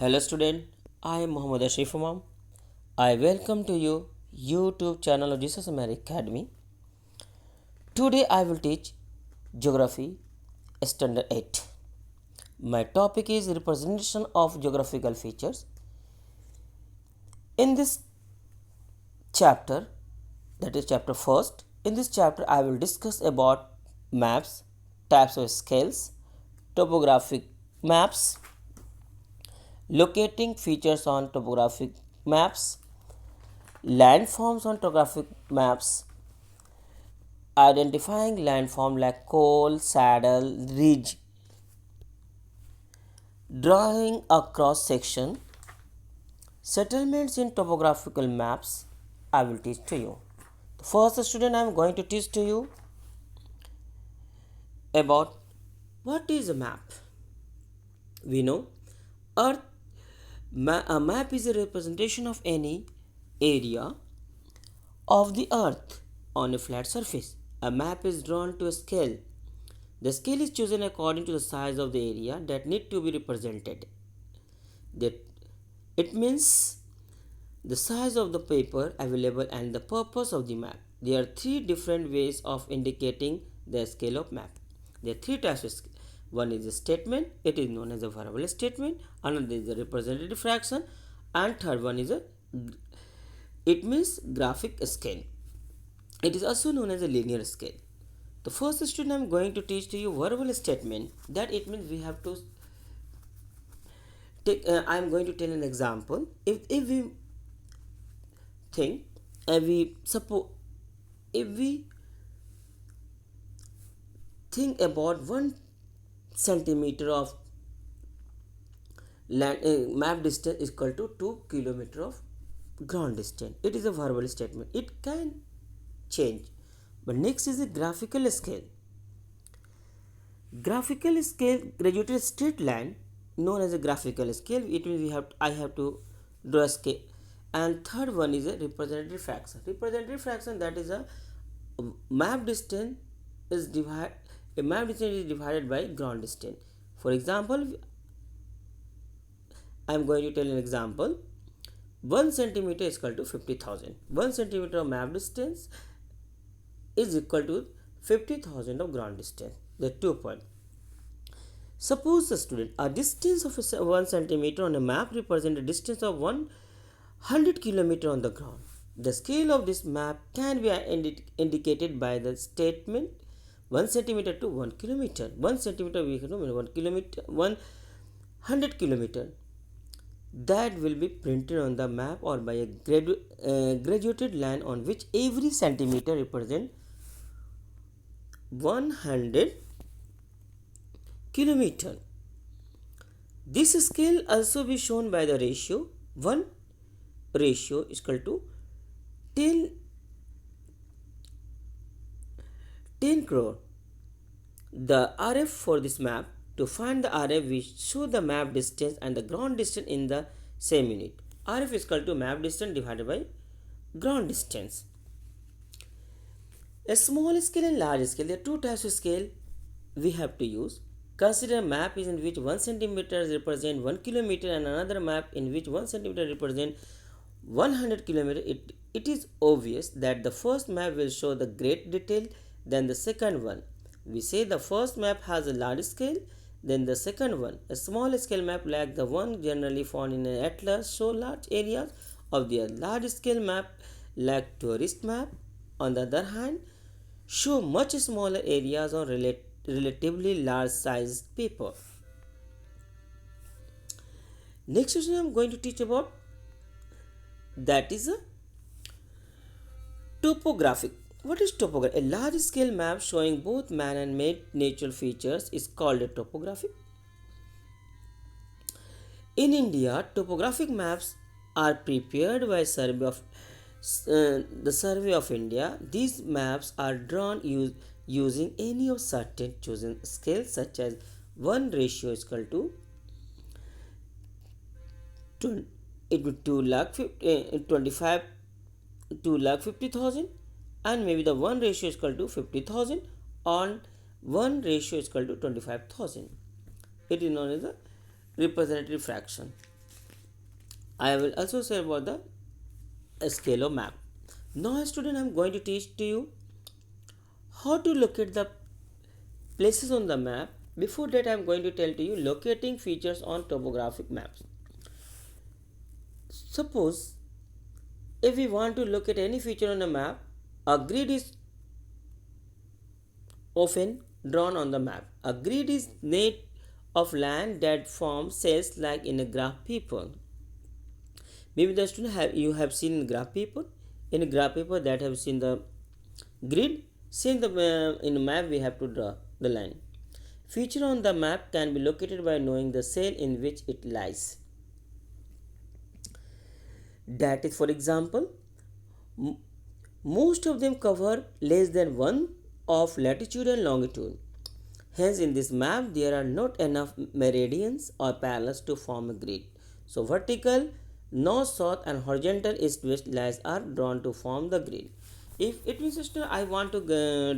Hello student, I am Muhammad Ashraf Imam. I welcome to you YouTube channel of Jesus Mary Academy. Today I will teach Geography Standard 8. My topic is representation of geographical features. In this chapter, that is chapter first, in this chapter I will discuss about maps, types of scales, topographic maps, locating features on topographic maps, landforms on topographic maps, identifying landform like col, saddle, ridge, drawing a cross section, settlements in topographical maps. I will teach to you. The first student I am going to teach to you about what is a map. We know Earth a map is a representation of any area of the earth on a flat surface. A map is drawn to a scale. The scale is chosen according to the size of the area that need to be represented. That it means the size of the paper available and the purpose of the map. There are three different ways of indicating the scale of map. There are three types of scale. One is a statement, it is known as a variable statement. Another is a representative fraction, and third one is it means graphic scale. It is also known as a linear scale. The first student I am going to teach to you verbal statement. That it means we have to take. I am going to tell an example. If we think, if we think about 1 centimeter of land map distance is equal to 2 kilometer of ground distance. It is a verbal statement. It can change. But next is a graphical scale. Graphical scale graduated straight line known as a graphical scale. It means I have to draw a scale. And third one is a representative fraction. Representative fraction, that is a map distance is divided. A map distance is divided by ground distance. For example, I am going to tell an example. 1 centimeter is equal to 50,000. 1 centimeter of map distance is equal to 50,000 of ground distance. The 2 points. Suppose the student, a distance of 1 centimeter on a map represents a distance of 100 kilometer on the ground. The scale of this map can be indicated by the statement 1 centimeter to 1 kilometer. 1 centimeter we know 1 kilometer, 100 kilometer. That will be printed on the map or by a graduated line on which every centimeter represents 100 kilometer. This scale also be shown by the ratio. 1 ratio is equal to 10 crore. The RF for this map, to find the RF, we show the map distance and the ground distance in the same unit. RF is equal to map distance divided by ground distance. A small scale and large scale. There are two types of scale we have to use. Consider a map is in which 1 centimeter represents 1 kilometer and another map in which 1 centimeter represents 100 kilometer. It is obvious that the first map will show the great detail than the second one. We say the first map has a large scale, then the second one, a small scale map like the one generally found in an atlas, show large areas of the large scale map like tourist map, on the other hand, show much smaller areas on relatively large sized paper. Next question I am going to teach about, that is a topographic. What is topography? A large scale map showing both man and made natural features is called a topographic. In India, topographic maps are prepared by the Survey of India. These maps are drawn using any of certain chosen scales such as 1 ratio is equal to 2 lakh 50,000, and maybe the 1 ratio is equal to 50,000 on 1 ratio is equal to 25,000. It is known as the representative fraction. I will also say about the scalar map. Now student, I am going to teach to you how to locate the places on the map. Before that, I am going to tell to you locating features on topographic maps. Suppose if we want to locate any feature on a map, a grid is often drawn on the map. A grid is made of land that forms cells like in a graph paper. Maybe the student you have seen graph paper. In a graph paper that have seen the grid. Same the in a map we have to draw the line. Feature on the map can be located by knowing the cell in which it lies. That is, for example, most of them cover less than 1 of latitude and longitude. Hence, in this map, there are not enough meridians or parallels to form a grid. So, vertical, north, south, and horizontal east west lines are drawn to form the grid. If it means I want to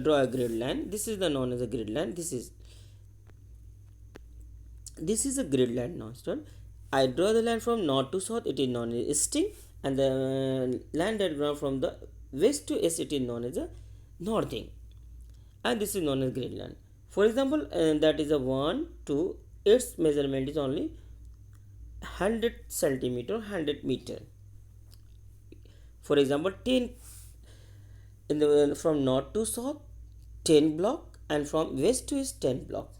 draw a grid line, this is the known as a grid line. This is a grid line now. I draw the line from north to south, it is known as easting, and the line that drawn from the west to east, it is known as a northing, and this is known as grid line. For example, that is a 1 2, its measurement is only 100 centimeter, 100 meter. For example, 10 in the from north to south, 10 block, and from west to east, 10 block.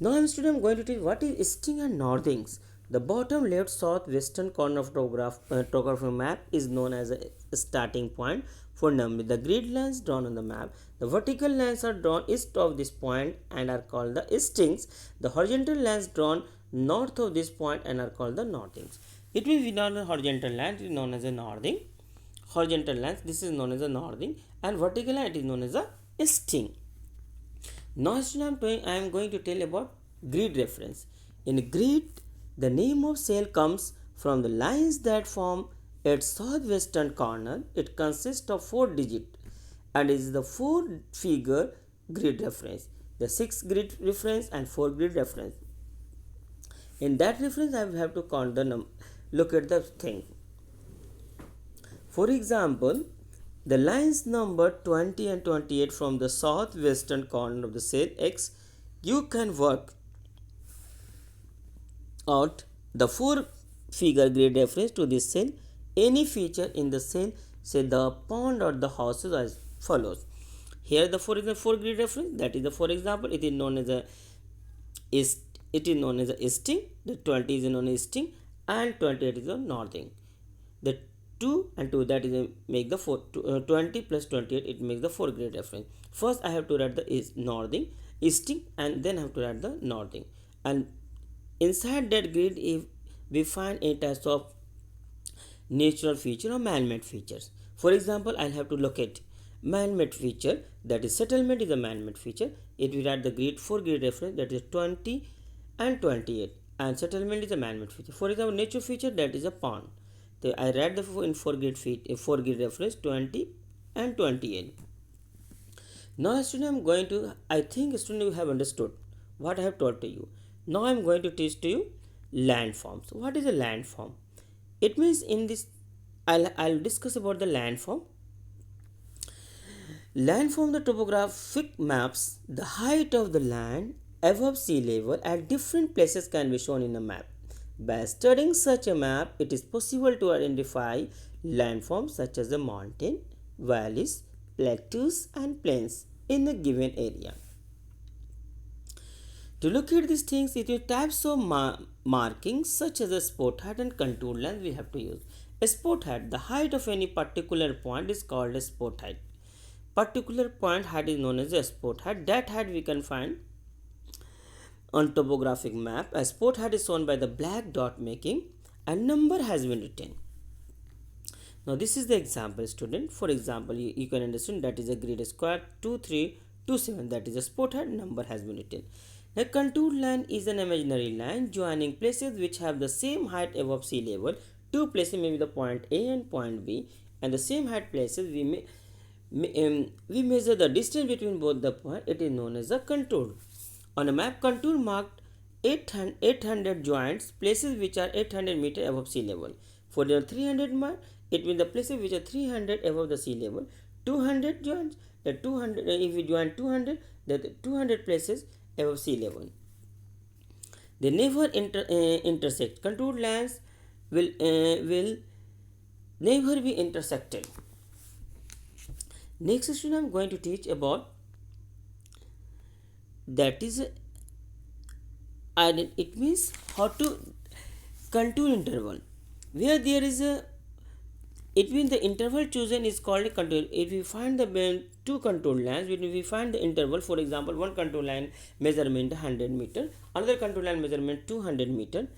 Now I'm going to teach what is easting and northings. The bottom left southwestern corner of topography map is known as a starting point for numbering the grid lines drawn on the map. The vertical lines are drawn east of this point and are called the eastings. The horizontal lines drawn north of this point and are called the northings. It means we know the horizontal line is known as a northing. Horizontal lines, this is known as a northing, and vertical line it is known as a easting. Now I am going to tell about grid reference. In a grid, the name of cell comes from the lines that form its southwestern corner. It consists of 4 digits and is the 4-figure grid reference. The 6 grid reference and 4 grid reference. In that reference, I will have to count the look at the thing. For example, the lines number 20 and 28 from the southwestern corner of the cell X, you can work out the 4-figure grid reference to this cell. Any feature in the cell, say the pond or the houses, as follows. Here the 4 is the 4 grid reference. That is the, for example, it is known as a easting. The 20 is known as easting, and 28 is a northing. The 2 and 2, that is make the 20 plus 28, it makes the 4 grid reference. First I have to write the northing, easting, and then I have to write the northing. And inside that grid, if we find any types of natural feature or man-made features. For example, I'll have to locate man-made feature, that is settlement is a man-made feature. If we write the grid 4 grid reference, that is 20 and 28, and settlement is a man-made feature. For example, nature feature, that is a pond. So I write the in 4 grid reference 20 and 28. Now student, I think student you have understood what I have taught to you. Now I am going to teach to you landforms. What is a landform? It means in this I'll discuss about the landform. Landform, the topographic maps the height of the land above sea level at different places can be shown in a map. By studying such a map, it is possible to identify landforms such as the mountain, valleys, plateaus, and plains in a given area. To look at these things, it is types of markings such as a spot height and contour length we have to use. A spot height, the height of any particular point is called a spot height. Particular point height is known as a spot height. That height we can find on topographic map. A spot height is shown by the black dot making a number has been written. Now this is the example student. For example, you can understand that is a grid square 2327, that is a spot height, number has been written. The contour line is an imaginary line joining places which have the same height above sea level. Two places may be the point A and point B, and the same height places we measure the distance between both the points. It is known as a contour. On a map, contour marked 800 joints, places which are 800 meter above sea level. For the 300 mile, it means the places which are 300 above the sea level. 200 joints, the 200, if we join 200, the 200 places above sea level. They never intersect. Contoured lines will never be intersected. Next session I am going to teach about that is it means how to contour interval where there is a it means the interval chosen is called a contour. If we find the two contour lines, when we find the interval, for example, one contour line measurement 100 meter, another contour line measurement 200 meter,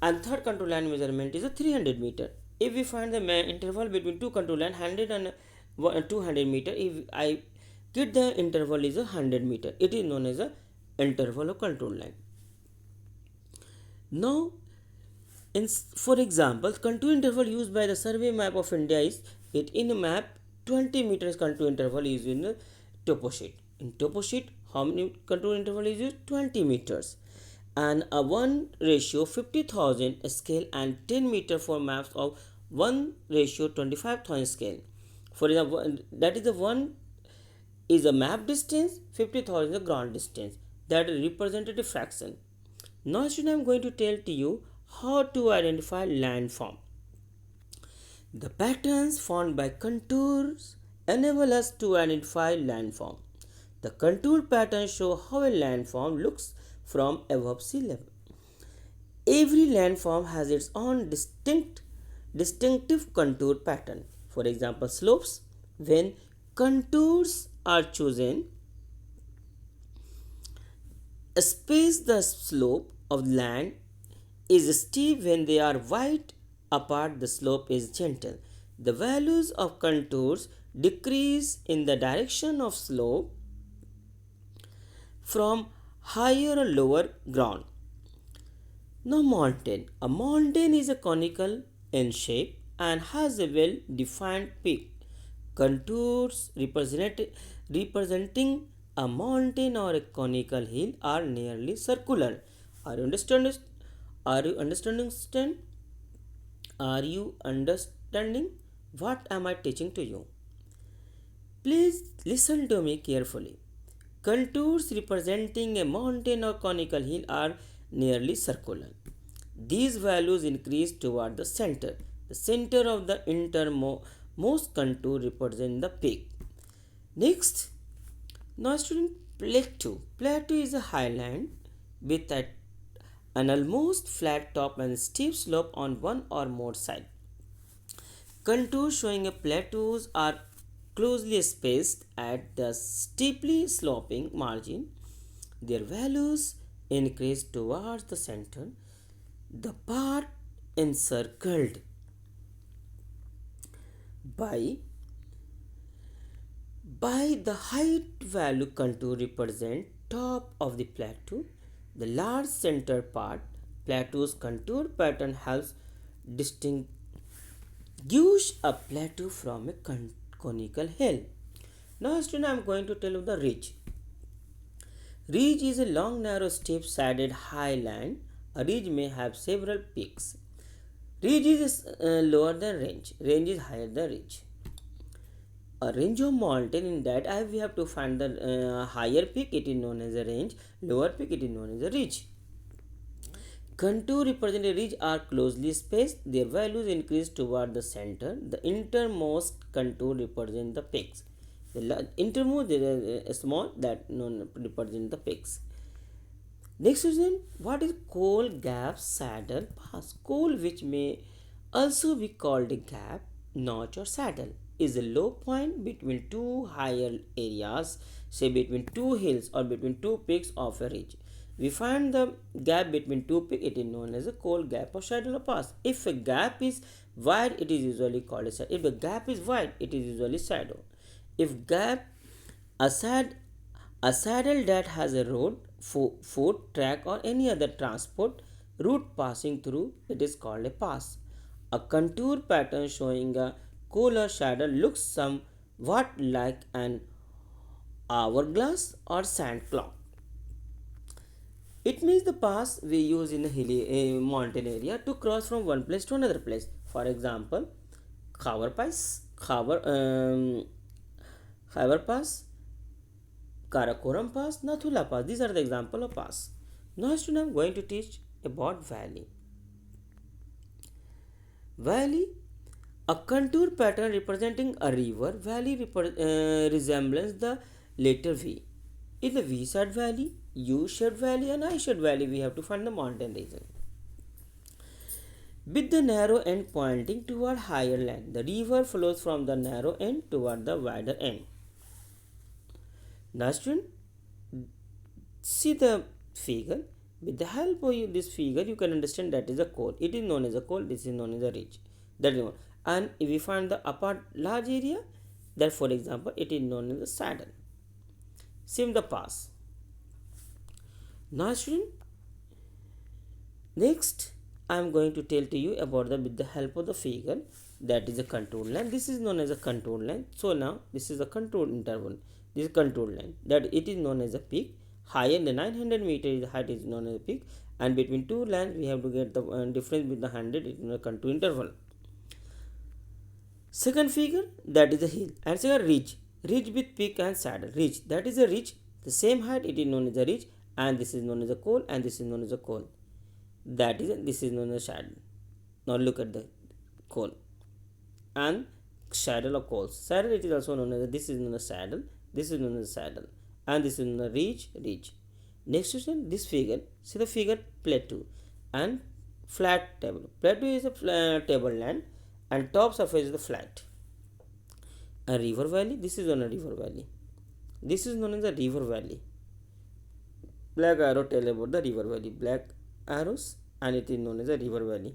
and third contour line measurement is a 300 meter. If we find the interval between two contour line 100 and 200 meter, if I get the interval is a 100 meter, it is known as a interval of contour line. Now, for example, contour interval used by the survey map of India is it in a map 20 meters contour interval is in a topo sheet. In topo sheet, how many contour interval is used? 20 meters. And a 1:50,000 scale and 10 meter for maps of 1:25,000 scale. For example, that is the one is a map distance, 50,000 is a ground distance. That is representative fraction. Now, student, I am going to tell to you how to identify landform. The patterns found by contours enable us to identify landform. The contour patterns show how a landform looks from above sea level. Every landform has its own distinctive contour pattern. For example, slopes. When contours are chosen, space the slope of land is steep. When they are wide apart, the slope is gentle. The values of contours decrease in the direction of slope from higher or lower ground. Now, mountain. A mountain is a conical in shape and has a well defined peak. Contours representing a mountain or a conical hill are nearly circular. Are you understanding? Are you understanding? Are you understanding? What am I teaching to you? Please listen to me carefully. Contours representing a mountain or conical hill are nearly circular. These values increase toward the center. The center of the innermost contour represents the peak. Next, now student, plateau. Plateau is a highland with an almost flat top and steep slope on one or more sides. Contours showing a plateaus are closely spaced at the steeply sloping margin. Their values increase towards the center. The part encircled by the height value contour represent top of the plateau. The large center part plateau's contour pattern helps distinguish a plateau from a conical hill. Now, student, I am going to tell you the ridge. Ridge is a long, narrow, steep-sided highland. A ridge may have several peaks. Ridge is lower than range. Range is higher than ridge. A range of mountain, in that we have to find the higher peak, it is known as a range. Lower peak, it is known as a ridge. Contour representing ridge are closely spaced. Their values increase toward the center. The innermost contour represent the peaks. The innermost is small, that known represent the peaks. Next question, what is coal gap saddle pass? Coal, which may also be called a gap, notch or saddle, is a low point between two higher areas, say between two hills or between two peaks of a ridge. We find the gap between two peaks, it is known as a coal gap or saddle or pass. If a gap is wide, it is usually called a saddle. If the gap is wide, it is usually saddle. If gap, a saddle that has a road, foot, track or any other transport route passing through, it is called a pass. A contour pattern showing a coal or saddle looks somewhat like an hourglass or sand clock. It means the pass we use in a hilly mountain area to cross from one place to another place. For example, Khyber Pass, Khyber Pass, Karakoram Pass, Nathula Pass. These are the example of pass. Now, student, I am going to teach about valley. Valley, a contour pattern representing a river. Valley resembles the letter V. In the V-shaped valley, U-shaped valley, and I-shaped valley, we have to find the mountain region. With the narrow end pointing toward higher land, the river flows from the narrow end toward the wider end. Now, student, see the figure. With the help of this figure, you can understand that is a cone. It is known as a cone. This is known as a ridge. That is one. And if we find the upper large area, that for example, it is known as a saddle. Same the pass. Now, student, next I am going to tell to you about with the help of the figure, that is a contour line. This is known as a contour line. So now this is a contour interval. This is contour line, that it is known as a peak. Higher than 900 meter height is known as a peak, and between two lines we have to get the difference with the 100. It is a contour interval. Second figure, that is a hill, and second ridge. Ridge with peak and saddle. Ridge, that is a ridge. The same height, it is known as a ridge, and this is known as a cone, and this is known as a cone. That is, this is known as saddle. Now look at the cone and saddle of coals. Saddle, it is also known as, this is known as saddle. This is known as saddle, and this is known as ridge. Next question, this figure. See the figure plateau and flat table. Plateau is a tableland, and top surface is the flat. A river valley. This is known as river valley. This is known as a river valley. Black arrow tell about the river valley. Black arrows, and it is known as a river valley.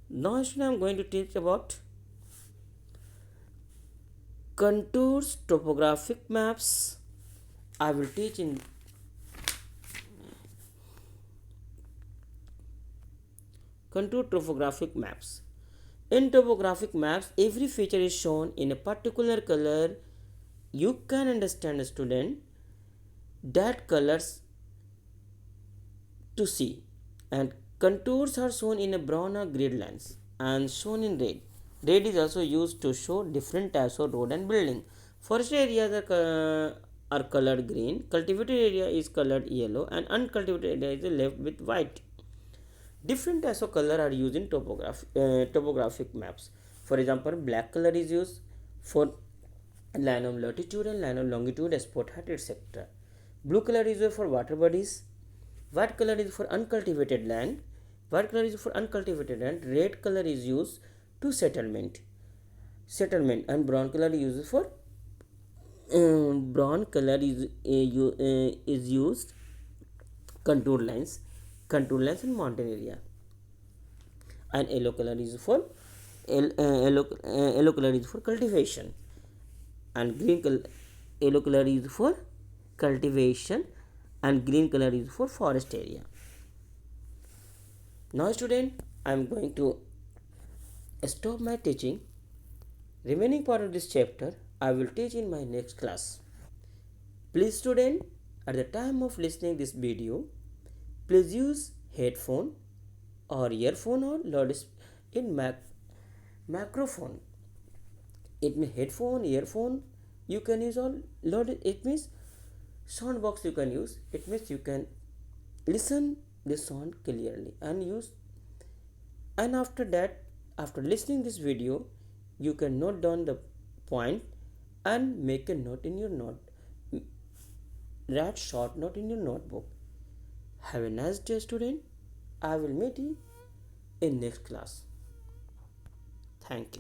Now I am going to teach about contours, topographic maps. I will teach in contour topographic maps. In topographic maps, every feature is shown in a particular color. You can understand, student, that colors to see, and contours are shown in a brown or grid lines and shown in red. Red is also used to show different types of road and building. Forested areas are colored green, cultivated area is colored yellow, and uncultivated area is left with white. Different types of color are used in topographic maps. For example, black color is used for line of latitude and line of longitude, spot height, etc. Blue color is used for water bodies. White color is for uncultivated land. White color is for uncultivated land. Red color is used to settlement, and brown color is used for used contour lines in mountain area, and yellow color is for yellow color is for cultivation, and yellow color is for cultivation, and green color is for forest area. Now student, I am going to stop my teaching. Remaining part of this chapter I will teach in my next class. Please student, at the time of listening this video, please use headphone or earphone or microphone. It means headphone, earphone, you can use all it means sound box you can use. It means you can listen the sound clearly and use, and after that, after listening this video, you can note down the point and make a note in your write short note in your notebook. Have a nice day, student. I will meet you in next class. Thank you.